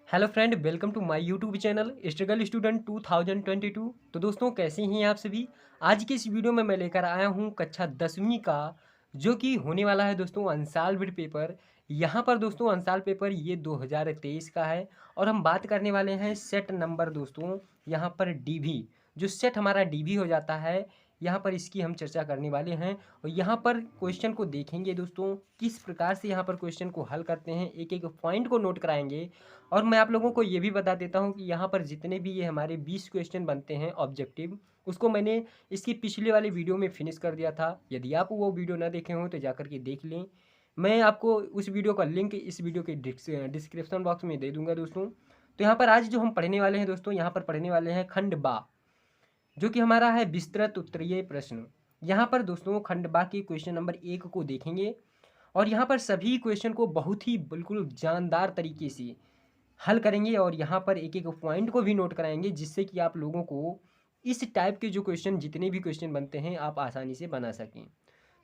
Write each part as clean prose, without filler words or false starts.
Hello friend, welcome to my YouTube channel struggle student 2022। तो दोस्तों, कैसे हैं आप सभी। आज की इस वीडियो में मैं लेकर आया हूं कक्षा 10वीं का जो कि होने वाला है दोस्तों अनसॉल्व्ड पेपर। यहां पर दोस्तों अनसॉल्व पेपर ये 2023 का है और हम बात करने वाले हैं सेट नंबर दोस्तों। यहां पर डीवी, जो सेट हमारा डीवी हो जाता है, यहाँ पर इसकी हम चर्चा करने वाले हैं। और यहाँ पर क्वेश्चन को देखेंगे दोस्तों, किस प्रकार से यहाँ पर क्वेश्चन को हल करते हैं, एक एक पॉइंट को नोट कराएंगे। और मैं आप लोगों को ये भी बता देता हूँ कि यहाँ पर जितने भी ये हमारे 20 क्वेश्चन बनते हैं ऑब्जेक्टिव, उसको मैंने इसकी पिछले वाली वीडियो में फिनिश कर दिया था। यदि आप वो वीडियो ना देखे हों तो जाकर के देख लें। मैं आपको उस वीडियो का लिंक इस वीडियो के डिस्क्रिप्शन बॉक्स में दे दूंगा दोस्तों। तो यहाँ पर आज जो हम पढ़ने वाले हैं दोस्तों, यहाँ पर पढ़ने वाले हैं खंड बा, जो कि हमारा है विस्तृत उत्तरीय प्रश्न। यहाँ पर दोस्तों खंड बा के क्वेश्चन नंबर 1 को देखेंगे और यहाँ पर सभी क्वेश्चन को बहुत ही बिल्कुल जानदार तरीके से हल करेंगे और यहाँ पर एक एक पॉइंट को भी नोट कराएंगे, जिससे कि आप लोगों को इस टाइप के जो क्वेश्चन, जितने भी क्वेश्चन बनते हैं, आप आसानी से बना सकें।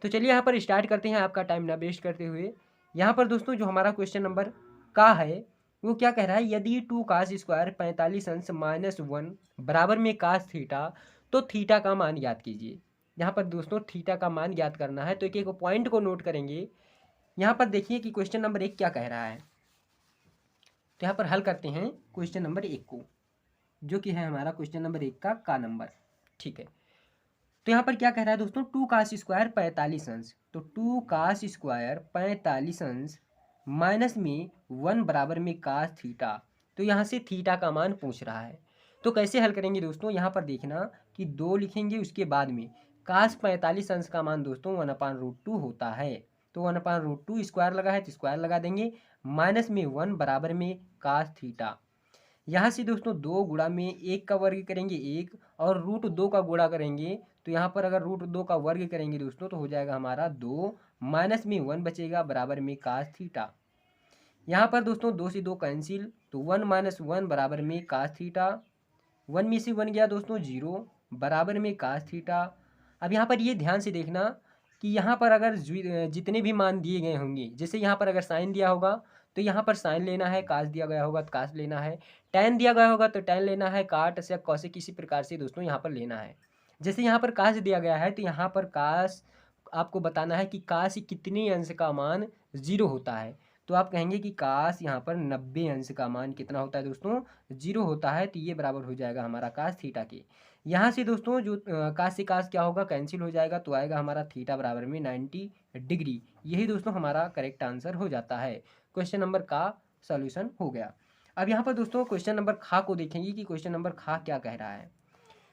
तो चलिए यहाँ पर स्टार्ट करते हैं आपका टाइम ना वेस्ट करते हुए। यहाँ पर दोस्तों जो हमारा क्वेश्चन नंबर का है वो क्या कह रहा है, यदि 2 cos² 45 अंश -1 बराबर में cos थीटा, तो थीटा का मान ज्ञात कीजिए। यहाँ पर दोस्तों थीटा का मान ज्ञात करना है, तो एक एक पॉइंट को नोट करेंगे। यहाँ पर देखिए कि क्वेश्चन नंबर 1 क्या कह रहा है। तो यहाँ पर हल करते हैं क्वेश्चन नंबर 1 को, जो कि है हमारा क्वेश्चन नंबर 1 का नंबर। ठीक है, तो यहाँ पर क्या कह रहा है दोस्तों, 2 cos² 45 अंश, तो 2 cos² 45 अंश माइनस में 1 बराबर में cos थीटा। तो यहाँ से थीटा का मान पूछ रहा है। तो कैसे हल करेंगे दोस्तों, यहाँ पर देखना कि 2 लिखेंगे, उसके बाद में cos 45 अंश का मान दोस्तों 1/√2 होता है। तो 1/√2 स्क्वायर लगा है तो स्क्वायर लगा देंगे, माइनस में 1 बराबर में cos थीटा। यहाँ से दोस्तों 2 गुणा में 1 का वर्ग करेंगे 1, और √2 का गुणा करेंगे, तो यहाँ पर अगर √2 का वर्ग करेंगे दोस्तों तो हो जाएगा हमारा 2, माइनस में 1 बचेगा बराबर में cos थीटा। यहाँ पर दोस्तों 2 से 2 कैंसिल, तो 1 - 1 बराबर में cos थीटा। 1 में से 1 गया दोस्तों 0 बराबर में cos थीटा। अब यहाँ पर ये ध्यान से देखना कि यहाँ पर अगर जितने भी मान दिए गए होंगे, जैसे यहाँ पर अगर साइन दिया होगा तो यहाँ पर साइन लेना है, कास दिया गया होगा तो कास लेना है, टैन दिया गया होगा तो टैन लेना है, काट या कौशिक किसी प्रकार से दोस्तों यहाँ पर लेना है। जैसे यहाँ पर कास दिया गया है तो यहाँ पर कास आपको बताना है कि कास कितने अंश का मान 0 होता है। तो आप कहेंगे कि कास यहाँ पर 90 अंश का मान कितना होता है दोस्तों, 0 होता है। तो ये बराबर हो जाएगा हमारा कास थीटा के। यहाँ से दोस्तों जो कास से कास क्या होगा, कैंसिल हो जाएगा, तो आएगा हमारा थीटा बराबर में 90 डिग्री। यही दोस्तों हमारा करेक्ट आंसर हो जाता है। क्वेश्चन नंबर का सॉल्यूशन हो गया। अब यहाँ पर दोस्तों क्वेश्चन नंबर खा को देखेंगे कि क्वेश्चन नंबर खा क्या कह रहा है।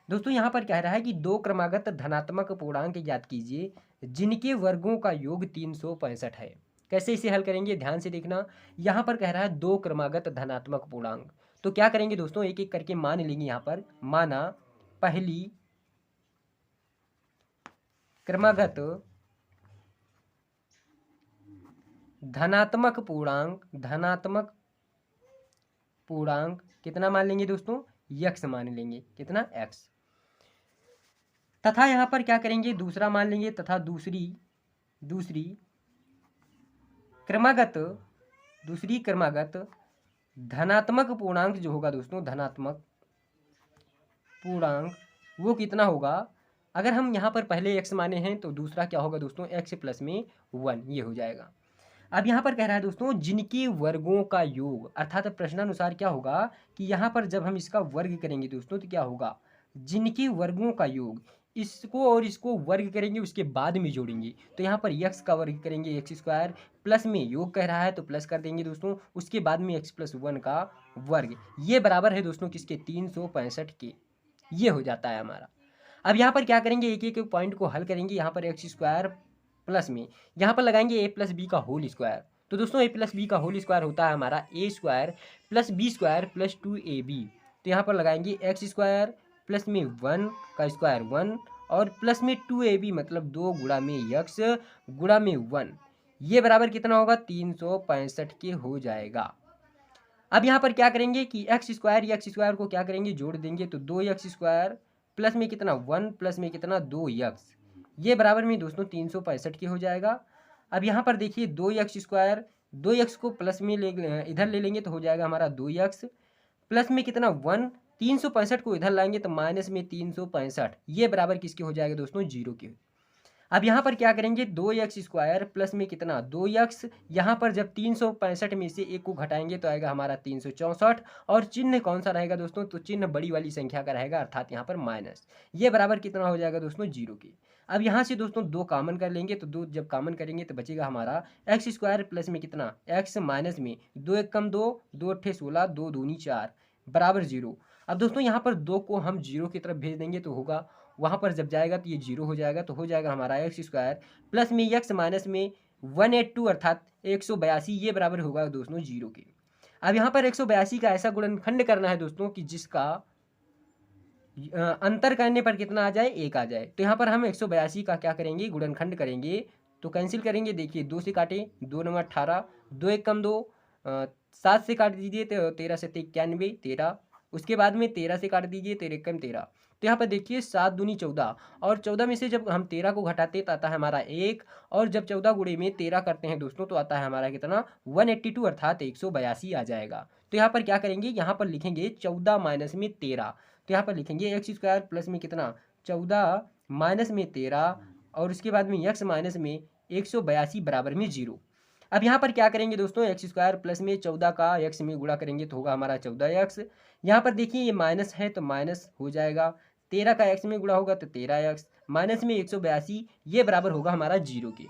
दोस्तों यहाँ पर कह रहा है कि 2 क्रमागत धनात्मक पूर्णांक ज्ञात कीजिए जिनके वर्गों का योग 365 है। कैसे इसे हल करेंगे, ध्यान से देखना। यहाँ पर कह रहा है 2 क्रमागत धनात्मक पूर्णांक, तो क्या करेंगे दोस्तों, एक एक करके मान लेंगे। यहाँ पर माना पहली क्रमागत धनात्मक पूर्णांक कितना मान लेंगे दोस्तों, यक्स मान लेंगे, कितना एक्स। तथा यहाँ पर क्या करेंगे, दूसरा मान लेंगे, तथा दूसरी क्रमागत धनात्मक पूर्णांक जो होगा दोस्तों, धनात्मक पूर्णांक वो कितना होगा। अगर हम यहाँ पर पहले एक्स माने हैं तो दूसरा क्या होगा दोस्तों, एक्स प्लस में 1, ये हो जाएगा। अब यहाँ पर कह रहा है दोस्तों जिनके वर्गों का योग, अर्थात प्रश्नानुसार क्या होगा कि यहाँ पर जब हम इसका वर्ग करेंगे दोस्तों तो क्या होगा, जिनके वर्गों का योग, इसको और इसको वर्ग करेंगे, उसके बाद में जोड़ेंगे। तो यहाँ पर x का वर्ग करेंगे x² प्लस में योग कह रहा है तो प्लस कर देंगे दोस्तों, उसके बाद में x + 1 का वर्ग, ये बराबर है दोस्तों किसके, 365 के। ये हो जाता है हमारा। अब यहाँ पर क्या करेंगे, एक एक पॉइंट को हल करेंगे। यहाँ पर x² प्लस में यहाँ पर लगाएंगे a + b का होल स्क्वायर। तो दोस्तों a + b का होल स्क्वायर होता है हमारा a² + b² + 2ab। तो यहाँ पर लगाएंगे x² प्लस में 1 का स्क्वायर 1 और प्लस में 2ab, मतलब 2 गुणा में x गुणा में 1, ये बराबर कितना होगा, 365 के हो जाएगा। अब यहाँ पर क्या करेंगे कि x² को क्या करेंगे, जोड़ देंगे। तो 2x² प्लस में कितना 1 प्लस में कितना 2x, ये बराबर में दोस्तों 365 के हो जाएगा। अब यहाँ पर देखिए 2x² 2x को प्लस में इधर ले लेंगे तो हो जाएगा हमारा 2x प्लस में कितना 1, 365 को इधर लाएंगे तो माइनस में 365, ये बराबर किसके हो जाएगा दोस्तों, 0 के। अब यहाँ पर क्या करेंगे, 2x² प्लस में कितना 2x, यहाँ पर जब 365 में से एक को घटाएंगे तो आएगा हमारा 364, और चिन्ह कौन सा रहेगा दोस्तों, तो चिन्ह बड़ी वाली संख्या का रहेगा, अर्थात यहाँ पर माइनस। ये बराबर कितना हो जाएगा दोस्तों, 0 के। अब यहाँ से दोस्तों 2 कॉमन कर लेंगे, तो 2 जब कॉमन करेंगे तो बचेगा हमारा x² प्लस में कितना x माइनस में 2 1 कम 2, 2 8 16, 2 दूनी 4 बराबर 0। अब दोस्तों यहाँ पर 2 को हम 0 की तरफ भेज देंगे तो होगा, वहाँ पर जब जाएगा तो ये 0 हो जाएगा, तो हो जाएगा हमारा x² प्लस में x माइनस में 182 अर्थात 182, ये बराबर होगा दोस्तों 0 के। अब यहाँ पर 182 का ऐसा गुणनखंड करना है दोस्तों कि जिसका अंतर करने पर कितना आ जाए, 1 आ जाए। तो यहाँ पर हम 182 का क्या करेंगे, गुणनखंड करेंगे, तो कैंसिल करेंगे। देखिए 2 से काटे, 2 9 18, 2 1 कम 2, 7 से काट दीजिए तो 13 से 91, 13। उसके बाद में 13 से काट दीजिए, 13 कम 13। तो यहाँ पर देखिए 7 दूनी 14, और 14 में से जब हम 13 को घटाते तो आता है हमारा 1, और जब 14 गुणे में 13 करते हैं दोस्तों तो आता है हमारा कितना 182 अर्थात 182 आ जाएगा। तो यहाँ पर क्या करेंगे, यहाँ पर लिखेंगे 14 माइनस में 13, तो यहाँ पर लिखेंगे x² प्लस में कितना 14 माइनस में 13, और उसके बाद में x माइनस में 182 बराबर में 0। अब यहाँ पर क्या करेंगे दोस्तों, x² प्लस में 14 का x में गुणा करेंगे तो होगा हमारा 14x। यहाँ पर देखिए ये माइनस है तो माइनस हो जाएगा, 13 का x में गुणा होगा तो 13x माइनस में 182, ये बराबर होगा हमारा 0 के।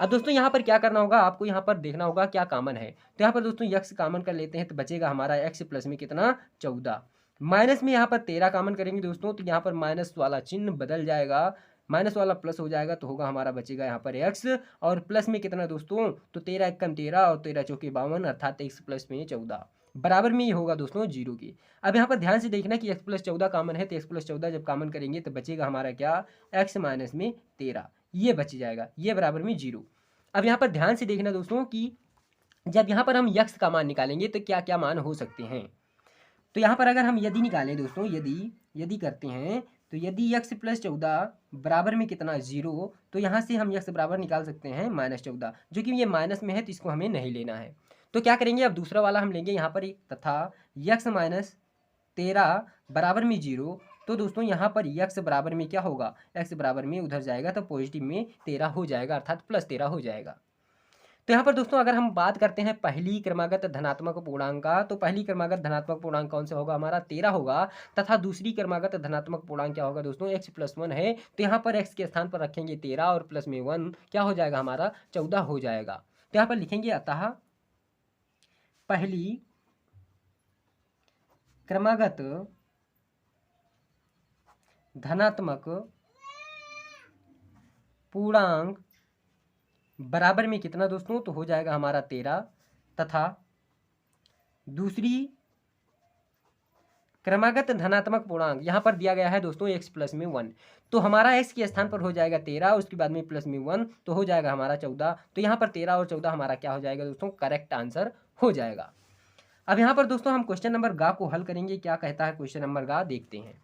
अब दोस्तों यहाँ पर क्या करना होगा, आपको यहाँ पर देखना होगा क्या कॉमन है। तो यहाँ पर दोस्तों x कॉमन कर लेते हैं तो बचेगा हमारा x प्लस में कितना 14, माइनस में यहाँ पर 13 कॉमन करेंगे दोस्तों तो यहाँ पर माइनस वाला चिन्ह बदल जाएगा, माइनस वाला प्लस हो जाएगा, तो होगा हमारा बचेगा यहाँ पर x, और प्लस में कितना दोस्तों, तो 13 1 कम 13 और 13 चौके 52 अर्थात x प्लस में 14 बराबर में ये होगा दोस्तों 0 की। अब यहाँ पर ध्यान से देखना कि x प्लस 14 कॉमन है, तो x प्लस 14 जब कॉमन करेंगे तो बचेगा हमारा क्या, x माइनस में 13, ये बच जाएगा, ये बराबर में 0। अब यहाँ पर ध्यान से देखना दोस्तों कि जब यहाँ पर हम x का मान निकालेंगे तो क्या क्या मान हो सकते हैं। तो यहाँ पर अगर हम यदि निकालें दोस्तों, यदि करते हैं तो यदि x प्लस 14 बराबर में कितना 0, तो यहाँ से हम x बराबर निकाल सकते हैं -14, जो कि ये माइनस में है तो इसको हमें नहीं लेना है। तो क्या करेंगे, अब दूसरा वाला हम लेंगे यहाँ पर तथा x माइनस 13 बराबर में 0, तो दोस्तों यहाँ पर x बराबर में क्या होगा, x बराबर में उधर जाएगा तो पॉजिटिव में 13 हो जाएगा अर्थात +13 हो जाएगा। तो यहाँ पर दोस्तों अगर हम बात करते हैं पहली क्रमागत धनात्मक पूर्णांक का, तो पहली क्रमागत धनात्मक पूर्णांक कौन सा होगा, हमारा 13 होगा, तथा दूसरी क्रमागत धनात्मक पूर्णांक क्या होगा दोस्तों, x + 1 है, तो यहाँ पर x के स्थान पर रखेंगे 13 और प्लस में 1 क्या हो जाएगा हमारा 14 हो जाएगा। तो यहाँ पर लिखेंगे अतः पहली क्रमागत धनात्मक पूर्णांक बराबर में कितना दोस्तों, तो हो जाएगा हमारा 13, तथा दूसरी क्रमागत धनात्मक पूर्णांक यहाँ पर दिया गया है दोस्तों x + में 1, तो हमारा x के स्थान पर हो जाएगा 13, उसके बाद में प्लस में 1 तो हो जाएगा हमारा 14। तो यहाँ पर 13 और 14 हमारा क्या हो जाएगा दोस्तों, करेक्ट आंसर हो जाएगा। अब यहाँ पर दोस्तों हम क्वेश्चन नंबर गा को हल करेंगे, क्या कहता है क्वेश्चन नंबर गा, देखते हैं।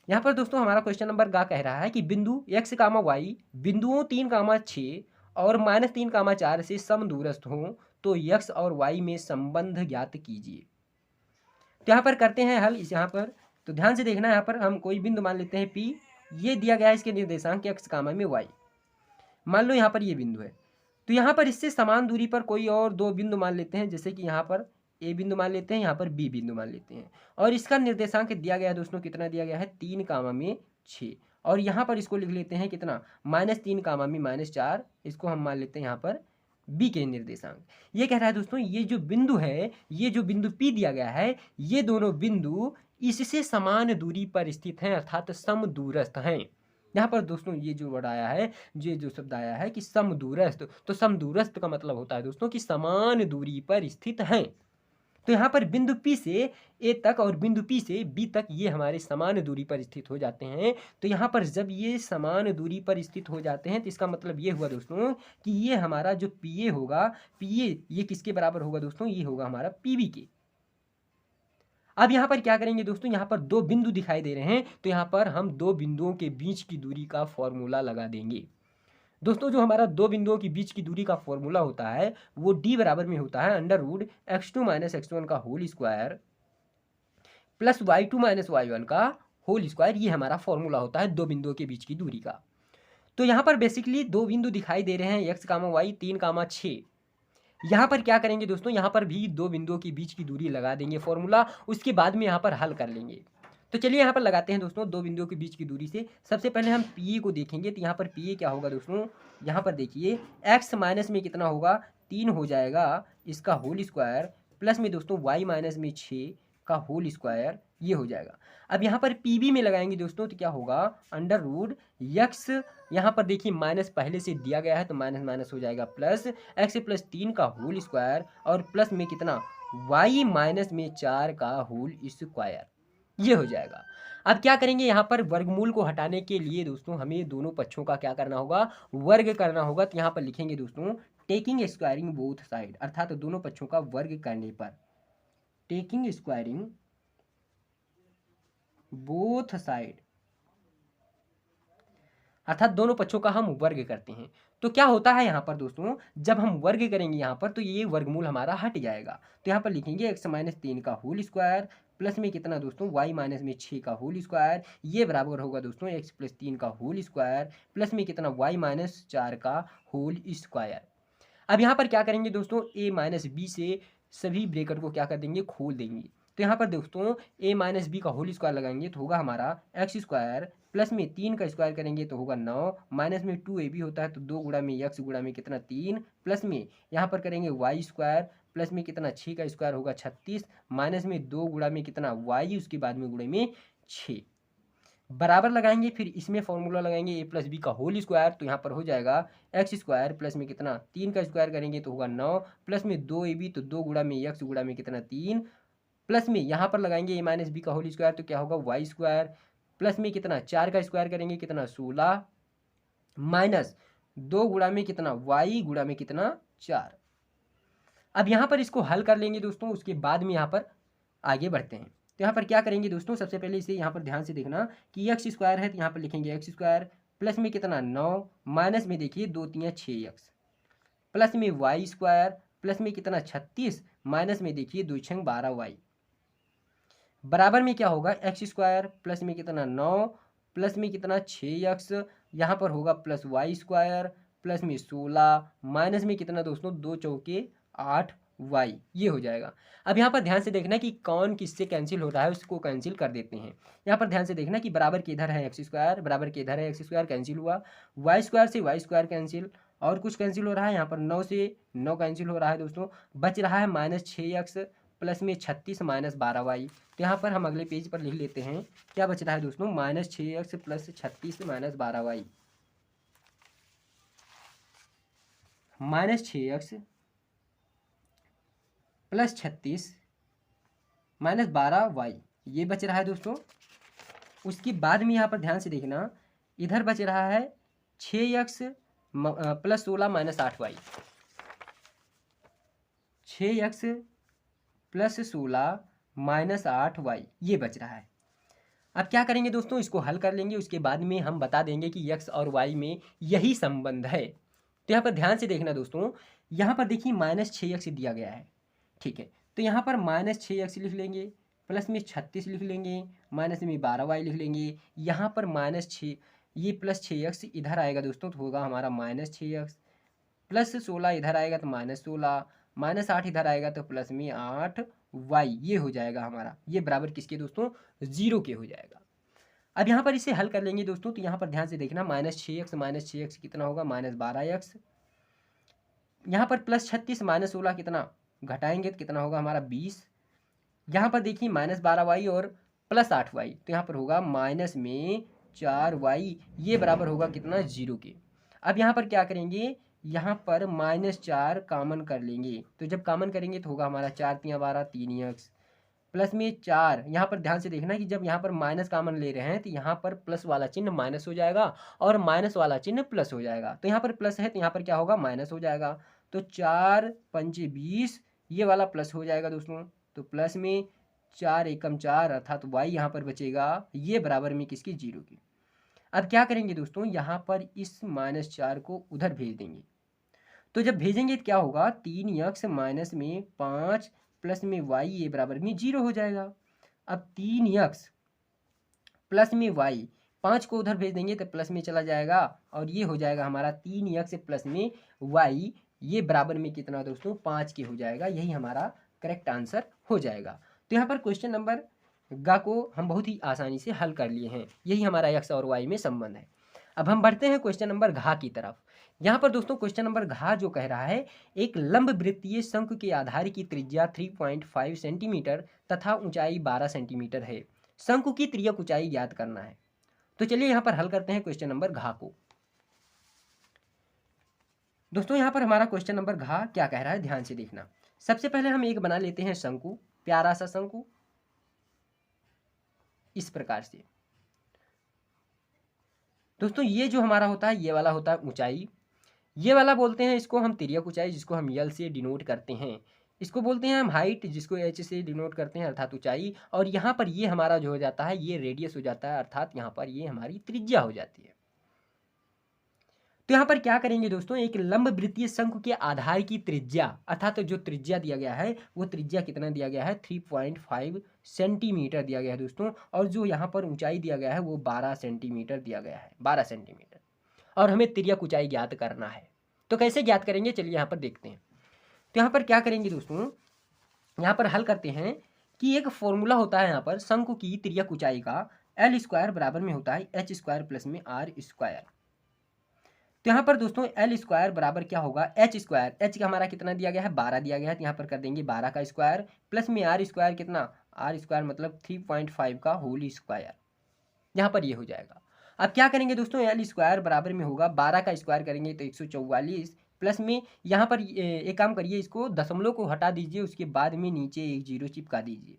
यहाँ पर दोस्तों हमारा क्वेश्चन नंबर गा कह रहा है कि बिंदु x, y बिंदुओं 3, 6 और -3, 4 से समदूरस्थ हों तो x और y में संबंध ज्ञात कीजिए। तो यहाँ पर करते हैं हल, इस यहाँ पर तो ध्यान से देखना, यहाँ पर हम कोई बिंदु मान लेते हैं P, ये दिया गया है इसके निर्देशांक x, में y, मान लो यहाँ पर ये बिंदु है। तो यहाँ पर इससे समान दूरी पर कोई और 2 बिंदु मान लेते हैं, जैसे कि यहाँ पर A बिंदु मान लेते हैं, यहाँ पर B बिंदु मान लेते हैं, और इसका निर्देशांक दिया गया है दोस्तों, कितना दिया गया है 3, 6, और यहाँ पर इसको लिख लेते हैं कितना -3, -4, इसको हम मान लेते हैं यहाँ पर B के निर्देशांक। ये कह रहा है दोस्तों ये जो बिंदु है, ये जो बिंदु P दिया गया है, ये दोनों बिंदु इससे समान दूरी पर स्थित हैं अर्थात समदूरस्थ हैं। यहाँ पर दोस्तों ये जो वर्ड आया है, ये जो शब्द आया है कि समदूरस्थ, तो समदूरस्थ का मतलब होता है दोस्तों कि समान दूरी पर स्थित हैं। तो यहाँ पर बिंदु P से A तक और बिंदु P से B तक ये हमारे समान दूरी पर स्थित हो जाते हैं। तो यहाँ पर जब ये समान दूरी पर स्थित हो जाते हैं तो इसका मतलब ये हुआ दोस्तों कि ये हमारा जो PA होगा, PA ये किसके बराबर होगा दोस्तों, ये होगा हमारा PB के। अब यहाँ पर क्या करेंगे दोस्तों, यहाँ पर 2 बिंदु दिखाई दे रहे हैं, तो यहाँ पर हम 2 बिंदुओं के बीच की दूरी का फॉर्मूला लगा देंगे। दोस्तों जो हमारा दो बिंदुओं के बीच की दूरी का फॉर्मूला होता है वो d बराबर में होता है under root x2 minus x1 का whole square plus y2 minus y1 का होल स्क्वायर। ये हमारा फॉर्मूला होता है दो बिंदुओं के बीच की दूरी का। तो यहाँ पर बेसिकली दो बिंदु दिखाई दे रहे हैं x कामा y 3 कामा 6। यहाँ पर क्या करेंगे दोस्तों, यहाँ पर भी दो बिंदुओं के बीच की दूरी लगा देंगे फॉर्मूला, उसके बाद में यहाँ पर हल कर लेंगे। तो चलिए यहाँ पर लगाते हैं दोस्तों दो बिंदुओं के बीच की दूरी से। सबसे पहले हम पी ए को देखेंगे। तो यहाँ पर पी ए क्या होगा दोस्तों, यहाँ पर देखिए x माइनस में कितना होगा 3 हो जाएगा इसका होल स्क्वायर प्लस में दोस्तों y माइनस में 6 का होल स्क्वायर, ये हो जाएगा। अब यहाँ पर पी बी में लगाएंगे दोस्तों तो क्या होगा अंडर रूट यक्स, यहाँ पर देखिए माइनस पहले से दिया गया है तो माइनस माइनस हो जाएगा प्लस x प्लस 3 का होल स्क्वायर और प्लस में कितना y माइनस में 4 का होल स्क्वायर, ये हो जाएगा। अब क्या करेंगे, यहाँ पर वर्गमूल को हटाने के लिए दोस्तों हमें दोनों पक्षों का क्या करना होगा, वर्ग करना होगा। तो यहाँ पर लिखेंगे दोस्तों टेकिंग स्क्वायरिंग बोथ साइड, अर्थात तो दोनों पक्षों का वर्ग करने पर, टेकिंग स्क्वायरिंग बोथ साइड, अर्थात दोनों पक्षों का हम वर्ग करते हैं। तो क्या होता है यहाँ पर दोस्तों, जब हम वर्ग करेंगे यहाँ पर तो ये वर्गमूल हमारा हट जाएगा। तो यहाँ पर लिखेंगे x माइनस 3 का होल स्क्वायर प्लस में कितना दोस्तों y माइनस में 6 का होल स्क्वायर, ये बराबर होगा दोस्तों x प्लस 3 का होल स्क्वायर प्लस में कितना y माइनस 4 का होल स्क्वायर। अब यहाँ पर क्या करेंगे दोस्तों, a माइनस बी से सभी ब्रैकेट को क्या कर देंगे, खोल देंगे। तो यहाँ पर दोस्तों a माइनस बी का होल स्क्वायर लगाएंगे तो होगा हमारा एक्स स्क्वायर प्लस में 3 का स्क्वायर करेंगे तो होगा 9 माइनस में 2ab होता है तो 2 गुणा में x गुणा में कितना 3 प्लस में यहाँ पर करेंगे y स्क्वायर प्लस में कितना 6 का स्क्वायर होगा 36 माइनस में 2 गुणा में कितना y उसके बाद में गुणे में 6 बराबर लगाएंगे। फिर इसमें फॉर्मूला लगाएंगे a प्लस बी का होल स्क्वायर तो यहाँ पर हो जाएगा एक्स स्क्वायर प्लस में कितना 3 का स्क्वायर करेंगे तो होगा 9 प्लस में 2ab तो 2 गुणा में x गुणा में कितना 3 प्लस में यहाँ पर लगाएंगे a माइनस बी का होल स्क्वायर तो क्या होगा वाई स्क्वायर प्लस में कितना 4 का स्क्वायर करेंगे कितना 16 माइनस 2 गुणा में कितना y गुणा में कितना 4। अब यहाँ पर इसको हल कर लेंगे दोस्तों, उसके बाद में यहाँ पर आगे बढ़ते हैं। तो यहाँ पर क्या करेंगे दोस्तों, सबसे पहले इसे यहाँ पर ध्यान से देखना कि एक्स स्क्वायर है तो यहाँ पर लिखेंगे एक्स स्क्वायर प्लस में कितना 9 माइनस में देखिए 2 3 6x प्लस में वाई स्क्वायर प्लस में कितना 36 माइनस में देखिए 2 6 12y बराबर में क्या होगा एक्स स्क्वायर प्लस में कितना 9 प्लस में कितना 6x यहाँ पर होगा प्लस वाई स्क्वायर प्लस में 16 माइनस में कितना दोस्तों 2 चौके 8y, ये हो जाएगा। अब यहाँ पर ध्यान से देखना कि कौन किससे कैंसिल हो रहा है उसको कैंसिल कर देते हैं। यहाँ पर ध्यान से देखना कि बराबर के इधर है एक्स स्क्वायर, बराबर के इधर है एक्स स्क्वायर, कैंसिल हुआ। वाई स्क्वायर से वाई स्क्वायर कैंसिल, और कुछ कैंसिल हो रहा है। यहाँ पर 9 से 9 कैंसिल हो रहा है दोस्तों, बच रहा है माइनस 6x प्लस में 36 माइनस 12y। तो यहाँ पर हम अगले पेज पर लिख लेते हैं क्या बच रहा है दोस्तों, minus 6x plus 36 minus 12y, minus 6x plus 36 minus 12y, ये बच रहा है दोस्तों। उसके बाद में यहाँ पर ध्यान से देखना इधर बच रहा है 6x plus 16 minus 8y, 6x plus 16 minus 8y, ये बच रहा है। अब क्या करेंगे दोस्तों, इसको हल कर लेंगे, उसके बाद में हम बता देंगे कि x और y में यही संबंध है। तो यहाँ पर ध्यान से देखना दोस्तों, यहाँ पर देखिए माइनस 6x दिया गया है, ठीक है। तो यहाँ पर माइनस 6x लिख लेंगे प्लस में 36 लिख लेंगे माइनस में 12y लिख लेंगे। यहाँ पर माइनस 6 ये प्लस 6x इधर आएगा दोस्तों तो होगा हमारा माइनस 6x प्लस 16 इधर आएगा तो माइनस 16 माइनस 8 इधर आएगा तो प्लस में 8y, ये हो जाएगा हमारा। ये बराबर किसके दोस्तों, 0 के हो जाएगा। अब यहाँ पर इसे हल कर लेंगे दोस्तों, तो यहाँ पर ध्यान से देखना माइनस 6x कितना होगा माइनस 12x, यहाँ पर प्लस 36 माइनस 16 कितना घटाएंगे तो कितना होगा हमारा 20, यहाँ पर देखिए माइनस 12y और प्लस 8y तो यहाँ पर होगा माइनस में 4y, ये बराबर होगा कितना 0 के। अब यहाँ पर क्या करेंगे, यहाँ पर माइनस 4 कामन कर लेंगे, तो जब कामन करेंगे तो होगा हमारा 4 3 12 3x प्लस में 4। यहाँ पर ध्यान से देखना कि जब यहाँ पर माइनस कामन ले रहे हैं तो यहाँ पर प्लस वाला चिन्ह माइनस हो जाएगा और माइनस वाला चिन्ह प्लस हो जाएगा। तो यहाँ पर प्लस है तो यहाँ पर क्या होगा माइनस हो जाएगा। तो 4 5 20, ये वाला प्लस हो जाएगा दोस्तों, तो प्लस में 4 एकम 4 अर्थात y यहाँ पर बचेगा, ये बराबर में किसकी 0 की। अब क्या करेंगे दोस्तों, यहाँ पर इस -4 को उधर भेज देंगे। तो जब भेजेंगे तो क्या होगा, 3x माइनस में 5 प्लस में y ये बराबर में 0 हो जाएगा। अब 3x प्लस में y, 5 को उधर भेज देंगे तो प्लस में चला जाएगा और ये हो जाएगा हमारा 3x प्लस में y, ये बराबर में कितना दोस्तों, 5 के हो जाएगा। यही हमारा करेक्ट आंसर हो जाएगा। तो यहाँ पर क्वेश्चन नंबर ग को हम बहुत ही आसानी से हल कर लिए हैं। यही हमारा x और y में संबंध है। अब हम बढ़ते हैं क्वेश्चन नंबर घ की तरफ। यहाँ पर दोस्तों क्वेश्चन नंबर घ जो कह रहा है, एक लंब वृत्तीय शंकु के आधार की त्रिज्या 3.5 सेंटीमीटर तथा ऊंचाई 12 सेंटीमीटर है। शंकु की तिर्यक ऊंचाई ज्ञात करना है। तो चलिए यहाँ पर हल करते हैं क्वेश्चन नंबर घ को। दोस्तों यहाँ पर हमारा क्वेश्चन नंबर घ क्या कह रहा है, ध्यान से देखना। सबसे पहले हम एक बना लेते हैं शंकु, प्यारा सा शंकु इस प्रकार से। दोस्तों ये जो हमारा होता है, ये वाला होता है ऊंचाई, ये वाला बोलते हैं इसको हम तिर्यक ऊंचाई, जिसको हम यल से डिनोट करते हैं। इसको बोलते हैं हम हाइट, जिसको एच से डिनोट करते हैं अर्थात ऊंचाई। और यहाँ पर ये हमारा जो हो जाता है, ये रेडियस हो जाता है, अर्थात यहाँ पर ये हमारी त्रिज्या हो जाती है। तो यहाँ पर क्या करेंगे दोस्तों, एक लंब वृत्तीय शंकु के आधार की त्रिज्या, अर्थात जो त्रिज्या दिया गया है वो त्रिज्या कितना दिया गया है, 3.5 सेंटीमीटर दिया गया है दोस्तों। और जो यहाँ पर ऊंचाई दिया गया है वो 12 सेंटीमीटर दिया गया है, 12 सेंटीमीटर। और हमें तिर्यक ऊंचाई ज्ञात करना है। तो कैसे ज्ञात करेंगे, चलिए यहाँ पर देखते हैं। तो यहाँ पर क्या करेंगे दोस्तों, यहाँ पर हल करते हैं कि एक फॉर्मूला होता है यहाँ पर शंकु की तिर्यक ऊंचाई का, एल स्क्वायर बराबर में होता है एच स्क्वायर प्लस में आर स्क्वायर। तो यहाँ पर दोस्तों एल स्क्वायर बराबर क्या होगा, एच स्क्वायर, एच का हमारा कितना दिया गया है, 12 दिया गया है, तो यहाँ पर कर देंगे 12 का स्क्वायर प्लस में आर स्क्वायर, कितना, आर स्क्वायर मतलब 3.5 का होल स्क्वायर। यहाँ पर ये हो जाएगा। अब क्या करेंगे दोस्तों, एल स्क्वायर बराबर में होगा 12 का स्क्वायर करेंगे तो 144 प्लस में यहाँ पर एक काम करिए, इसको दशमलव को हटा दीजिए, उसके बाद में नीचे एक जीरो चिपका दीजिए,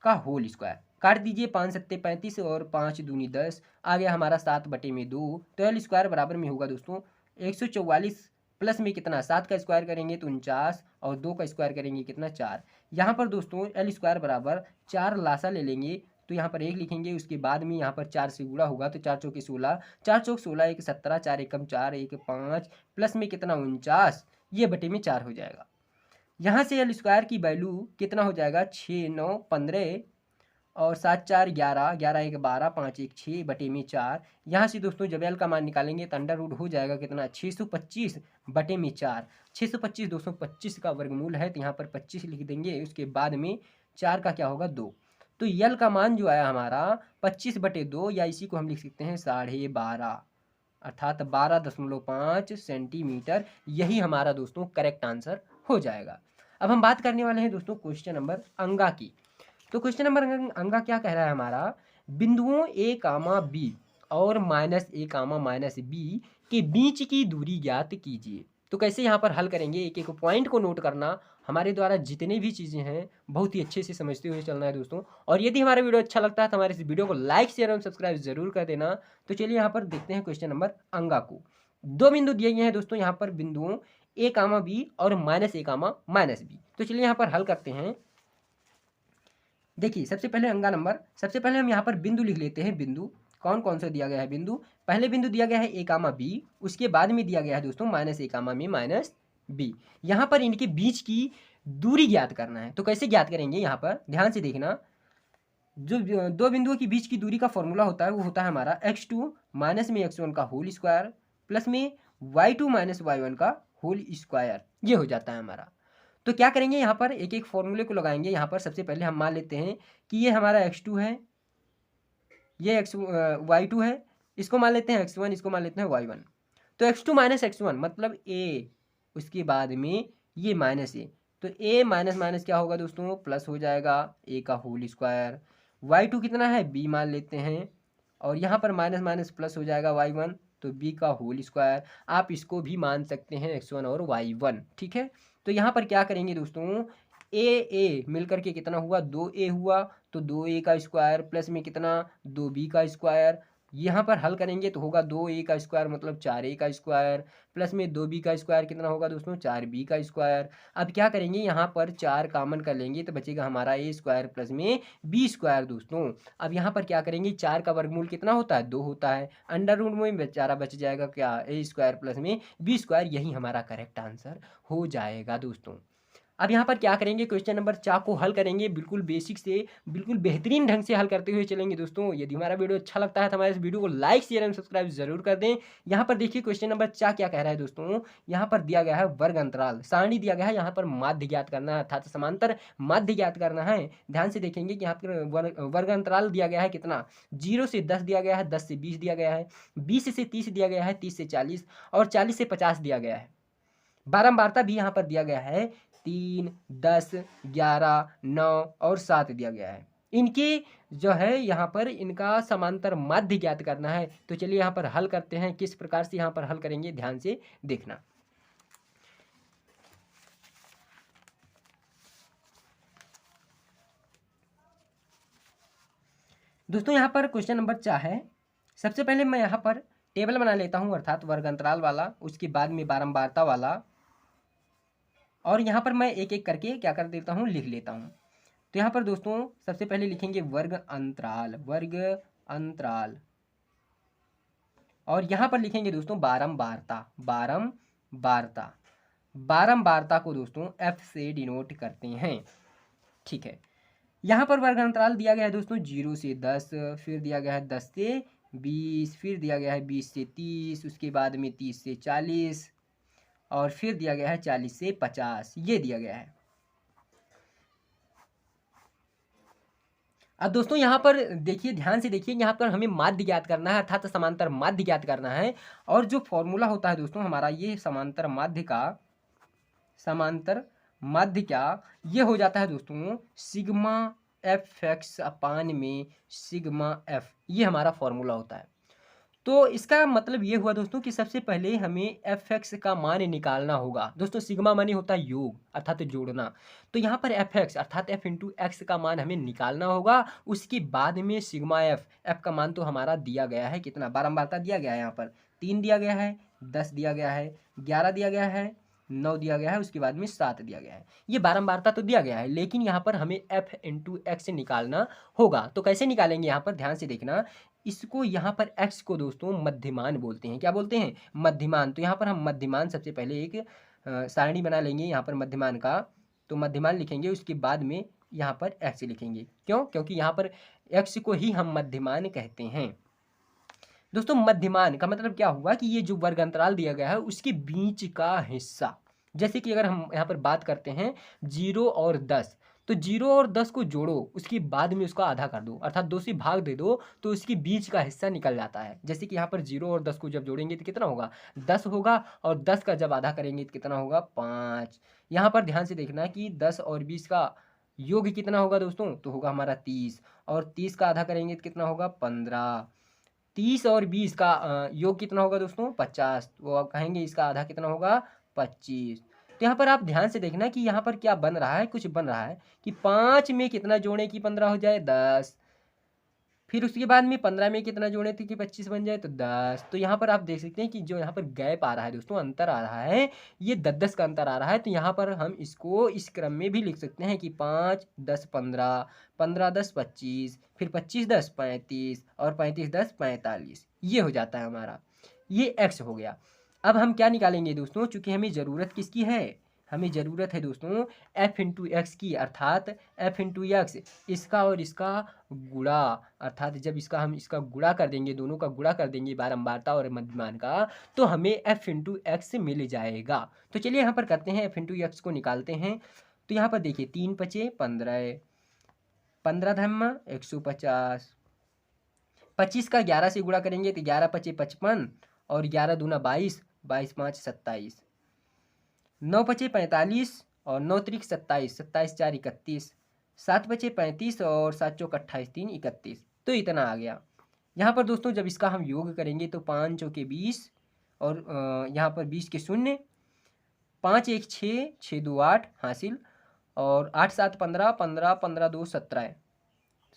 का होल स्क्वायर काट दीजिए, 5 सत्ते 35 और 5 दूनी 10, आ गया हमारा 7/2। तो एल स्क्वायर बराबर में होगा दोस्तों 144 प्लस में कितना, 7 का स्क्वायर करेंगे तो 49 और 2 का स्क्वायर करेंगे कितना, 4। यहाँ पर दोस्तों एल स्क्वायर बराबर 4 लासा ले लेंगे तो यहाँ पर 1 लिखेंगे, उसके बाद में यहाँ पर 4 से गुणा होगा तो 4 चौके 16, 4 चौक 16, 1 17, 4 एकम 4, 1 5 प्लस में कितना 49, ये बटे में 4 हो जाएगा। यहाँ से एल स्क्वायर की वैल्यू कितना हो जाएगा, 6 9 15 और 7 4 11, 11 1 12, 5 1 6 बटे में 4। यहाँ से दोस्तों जब एल का मान निकालेंगे तो अंडर रूट हो जाएगा कितना, 625 बटे में 4। 625 225 का वर्गमूल है तो यहाँ पर 25 लिख देंगे, उसके बाद में 4 का क्या होगा, 2। तो यल का मान जो आया हमारा 25/2, या इसी को हम लिख सकते हैं 12.5, अर्थात 12.5 सेंटीमीटर। यही हमारा दोस्तों करेक्ट आंसर हो जाएगा। अब हम बात करने वाले हैं दोस्तों क्वेश्चन नंबर अंगा की। तो क्वेश्चन नंबर अंगा क्या कह रहा है हमारा, बिंदुओं ए कामा बी और -a, -b के बीच की दूरी ज्ञात कीजिए। तो कैसे यहाँ पर हल करेंगे, एक एक पॉइंट को नोट करना, हमारे द्वारा जितने भी चीज़ें हैं बहुत ही अच्छे से समझते हुए चलना है दोस्तों। और यदि हमारा वीडियो अच्छा लगता है तो हमारे इस वीडियो को लाइक शेयर एवं सब्सक्राइब जरूर कर देना। तो चलिए यहाँ पर देखते हैं क्वेश्चन नंबर अंगा को। 2 बिंदु दिए गए हैं दोस्तों, यहाँ पर बिंदुओं a, b और -a, -b। तो चलिए यहाँ पर हल करते हैं। देखिए सबसे पहले अंगा नंबर, सबसे पहले हम यहाँ पर बिंदु लिख लेते हैं। बिंदु कौन कौन सा दिया गया है, बिंदु पहले बिंदु दिया गया है a, b, उसके बाद में दिया गया है दोस्तों -a, -b। यहाँ पर इनके बीच की दूरी ज्ञात करना है। तो कैसे ज्ञात करेंगे, यहाँ पर ध्यान से देखना। जो 2 बिंदुओं के बीच की दूरी का फॉर्मूला होता है वो होता है हमारा x2 माइनस में x1 का होल स्क्वायर प्लस में y2 माइनस y1 का होल स्क्वायर, ये हो जाता है हमारा। तो क्या करेंगे, यहाँ पर एक एक फॉर्मूले को लगाएंगे। यहाँ पर सबसे पहले हम मान लेते हैं कि ये हमारा x2 है, ये y2 है, इसको मान लेते हैं x1, इसको मान लेते हैं y1। तो x2 माइनस x1 मतलब a, उसके बाद में ये माइनस a, तो a माइनस माइनस क्या होगा दोस्तों, प्लस हो जाएगा, a का होल स्क्वायर। y2 कितना है, b मान लेते हैं, और यहाँ पर माइनस माइनस प्लस हो जाएगा y1, तो b का होल स्क्वायर। आप इसको भी मान सकते हैं x1 और y1, ठीक है। तो यहाँ पर क्या करेंगे दोस्तों, a मिलकर के कितना हुआ, 2a हुआ, तो 2a का स्क्वायर प्लस में कितना 2b का स्क्वायर, यहाँ पर हल करेंगे तो होगा 2a का स्क्वायर मतलब 4a का स्क्वायर, प्लस में 2b का स्क्वायर कितना होगा दोस्तों 4b का स्क्वायर। अब क्या करेंगे यहाँ पर 4 कॉमन कर लेंगे तो बचेगा हमारा a स्क्वायर प्लस में b स्क्वायर दोस्तों। अब यहाँ पर क्या करेंगे 4 का वर्गमूल कितना होता है 2 होता है, अंडर रूट में बेचारा बच जाएगा क्या a स्क्वायर प्लस में b स्क्वायर, यही हमारा करेक्ट आंसर हो जाएगा दोस्तों। अब यहाँ पर क्या करेंगे क्वेश्चन नंबर 4 को हल करेंगे, बिल्कुल बेसिक से बिल्कुल बेहतरीन ढंग से हल करते हुए चलेंगे दोस्तों। यदि हमारा वीडियो अच्छा लगता है तो हमारे इस वीडियो को लाइक शेयर एंड सब्सक्राइब जरूर कर दें। यहाँ पर देखिए क्वेश्चन नंबर 4 क्या कह रहा है दोस्तों, यहाँ पर दिया गया है वर्ग अंतराल, सारणी दिया गया है, यहाँ पर माध्य ज्ञात करना है अर्थात समांतर माध्य ज्ञात करना है। ध्यान से देखेंगे कि यहाँ पर वर्ग अंतराल दिया गया है कितना, 0 से 10 दिया गया है, 10 से 20 दिया गया है, 20 से 30 दिया गया है, 30 से 40 और 40 से 50 दिया गया है। बारंबारता भी यहाँ पर दिया गया है 3, 10, 11, 9 और 7 दिया गया है। इनके जो है यहाँ पर इनका समांतर माध्य ज्ञात करना है। तो चलिए यहाँ पर हल करते हैं, किस प्रकार से यहाँ पर हल करेंगे ध्यान से देखना। दोस्तों यहाँ पर क्वेश्चन नंबर 4 है। सबसे पहले मैं यहाँ पर टेबल बना लेता हूँ अर्थात वर्ग अंतराल वाला, उसके बाद में बारंबारता वाला, और यहाँ पर मैं एक एक करके क्या कर देता हूँ लिख लेता हूँ। तो यहाँ पर दोस्तों सबसे पहले लिखेंगे वर्ग अंतराल, वर्ग अंतराल, और यहाँ पर लिखेंगे दोस्तों बारंबारता, बारंबारता। बारंबारता को दोस्तों F से डिनोट करते हैं, ठीक है। यहाँ पर वर्ग अंतराल दिया गया है दोस्तों 0 से 10, फिर दिया गया है 10 से 20, फिर दिया गया है 20 से 30, उसके बाद में 30 से 40 और फिर दिया गया है 40 से 50, ये दिया गया है। अब दोस्तों यहाँ पर देखिए ध्यान से देखिए, यहाँ पर हमें माध्य ज्ञात करना है अर्थात समांतर माध्य ज्ञात करना है। और जो फॉर्मूला होता है दोस्तों हमारा ये समांतर माध्य का, समांतर माध्य क्या ये हो जाता है दोस्तों सिग्मा एफ एक्स अपान में सिग्मा एफ, ये हमारा फॉर्मूला होता है। तो इसका मतलब ये हुआ दोस्तों कि सबसे पहले हमें एफ एक्स का मान निकालना होगा दोस्तों। सिग्मा माने होता है योग अर्थात जोड़ना, तो यहाँ पर एफ एक्स अर्थात एफ इंटू एक्स का मान हमें निकालना होगा। उसके बाद में सिग्मा एफ, एफ का मान तो हमारा दिया गया है कितना, बारंबारता दिया गया है, यहाँ पर 3 दिया गया है, 10 दिया गया है, 11 दिया गया है, 9 दिया गया है, उसके बाद में 7 दिया गया है। ये बारंबारता तो दिया गया है, लेकिन यहाँ पर हमें एफ इंटू एक्स निकालना होगा। तो कैसे निकालेंगे यहाँ पर ध्यान से देखना। इसको यहाँ पर x को दोस्तों मध्यमान बोलते हैं, क्या बोलते हैं मध्यमान। तो यहाँ पर हम मध्यमान सबसे पहले एक सारणी बना लेंगे यहाँ पर मध्यमान का, तो मध्यमान लिखेंगे, उसके बाद में यहाँ पर x लिखेंगे। क्यों, क्योंकि यहाँ पर x को ही हम मध्यमान कहते हैं दोस्तों। मध्यमान का मतलब क्या हुआ कि ये जो वर्ग अंतराल दिया गया है उसके बीच का हिस्सा, जैसे कि अगर हम यहाँ पर बात करते हैं 0 और 10, तो 0 और 10 को जोड़ो, उसके बाद में उसका आधा कर दो अर्थात 2 से भाग दे दो, तो उसके बीच का हिस्सा निकल जाता है। जैसे कि यहाँ पर 0 और 10 को जब जोड़ेंगे तो कितना होगा 10 होगा, और 10 का जब आधा करेंगे तो कितना होगा 5। यहाँ पर ध्यान से देखना कि 10 और 20 का योग कितना होगा दोस्तों, तो होगा हमारा 30, और 30 का आधा करेंगे तो कितना होगा 15। 30 और 20 का योग कितना होगा दोस्तों 50, तो आप कहेंगे इसका आधा कितना होगा 25। तो यहाँ पर आप ध्यान से देखना कि यहाँ पर क्या बन रहा है, कुछ बन रहा है कि 5 में कितना जोड़े कि 15 हो जाए 10, फिर उसके बाद में 15 में कितना जोड़े थे कि 25 बन जाए तो 10। तो यहाँ पर आप देख सकते हैं कि जो यहाँ पर गैप आ रहा है दोस्तों, अंतर आ रहा है, ये 10-10 का अंतर आ रहा है। तो यहाँ पर हम इसको इस क्रम में भी लिख सकते हैं कि 5, 10, 15, 15, 10, 25, फिर 25, 10, 35 और 35, 10, 45, ये हो जाता है हमारा, ये x हो गया। अब हम क्या निकालेंगे दोस्तों, चूंकि हमें ज़रूरत किसकी है, हमें ज़रूरत है दोस्तों f इंटू एक्स की, अर्थात f इंटू एक्स इसका और इसका गुणा, अर्थात जब इसका हम इसका गुणा कर देंगे, दोनों का गुणा कर देंगे बारंबारता और मध्यमान का, तो हमें f इंटू एक्स मिल जाएगा। तो चलिए यहाँ पर करते हैं f इंटू एक्स को निकालते हैं। तो यहाँ पर देखिए 3 पचे 15, 15 धम्मा 150, 25 का 11 से गुणा करेंगे तो 11 पचे 55 और 11 दूना 22, 22 5 27, 9 पचे 45 और 9 त्रिक 27, 27 4 31, 7 बचे 35 और 7 चौक 28 3 31। तो इतना आ गया। यहाँ पर दोस्तों जब इसका हम योग करेंगे तो 5 चौके 20 और यहाँ पर 20 के शून्य, 5 1 6, 6 2 8 हासिल, और 8 7 15, 15 15 2 17,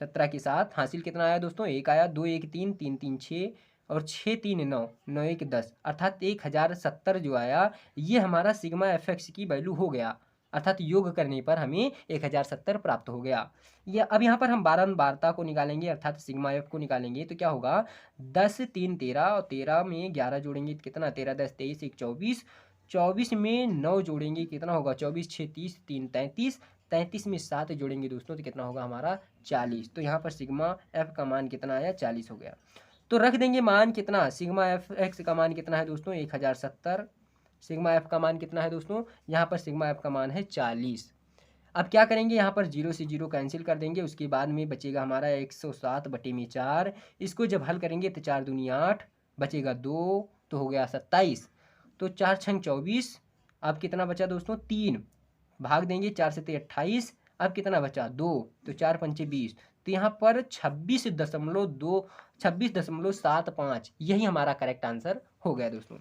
17 के साथ हासिल कितना आया दोस्तों, 1 आया, 2 1 3, 3 3 6 और 6 3 9, 9 1 10, अर्थात 1070 जो आया ये हमारा सिग्मा एफ एक्स की वैल्यू हो गया, अर्थात योग करने पर हमें 1070 प्राप्त हो गया। ये अब यहाँ पर हम बारंबारता को निकालेंगे, अर्थात सिग्मा एफ को निकालेंगे तो क्या होगा, 10 3 13 और 13 में 11 जोड़ेंगे तो कितना, 13 10 23 1 24, 24 में 9 जोड़ेंगे कितना होगा, 24 6 30, 3 33, 33 में 7 जोड़ेंगे दोस्तों तो कितना होगा हमारा 40। तो यहाँ पर सिग्मा एफ का मान कितना आया, 40 हो गया। तो रख देंगे मान कितना, सिग्मा एफ एक्स का मान कितना है दोस्तों, 1070। सिग्मा एफ का मान कितना है दोस्तों, यहाँ पर सिग्मा एफ का मान है 40। अब क्या करेंगे, यहाँ पर 0 से 0 कैंसिल कर देंगे, उसके बाद में बचेगा हमारा 107 बटे में 4। इसको जब हल करेंगे तो 4 दूनी 8, बचेगा 2 तो हो गया 27। तो 4 छंग 24, अब कितना बचा दोस्तों, 3 भाग देंगे 4 से 28, अब कितना बचा 2, तो 4 पंचे 20। तो यहाँ पर 26.75 यही हमारा करेक्ट आंसर हो गया दोस्तों।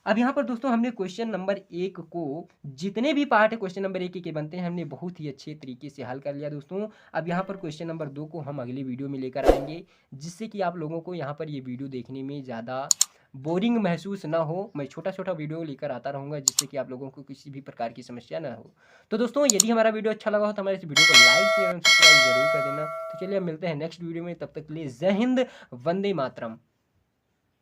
अब यहाँ पर दोस्तों हमने क्वेश्चन नंबर 1 को, जितने भी पार्ट है क्वेश्चन नंबर 1 के बनते हैं, हमने बहुत ही अच्छे तरीके से हल कर लिया दोस्तों। अब यहाँ पर क्वेश्चन नंबर 2 को हम अगली वीडियो में लेकर आएंगे, जिससे कि आप लोगों को यहाँ पर ये वीडियो देखने में ज़्यादा बोरिंग महसूस ना हो। मैं छोटा छोटा वीडियो लेकर आता रहूँगा, जिससे कि आप लोगों को किसी भी प्रकार की समस्या ना हो। तो दोस्तों यदि हमारा वीडियो अच्छा लगा हो तो हमारे इस वीडियो को लाइक शेयर एवं सब्सक्राइब जरूर कर देना। तो चलिए अब मिलते हैं नेक्स्ट वीडियो में, तब तक के लिए जय हिंद, वंदे मातरम।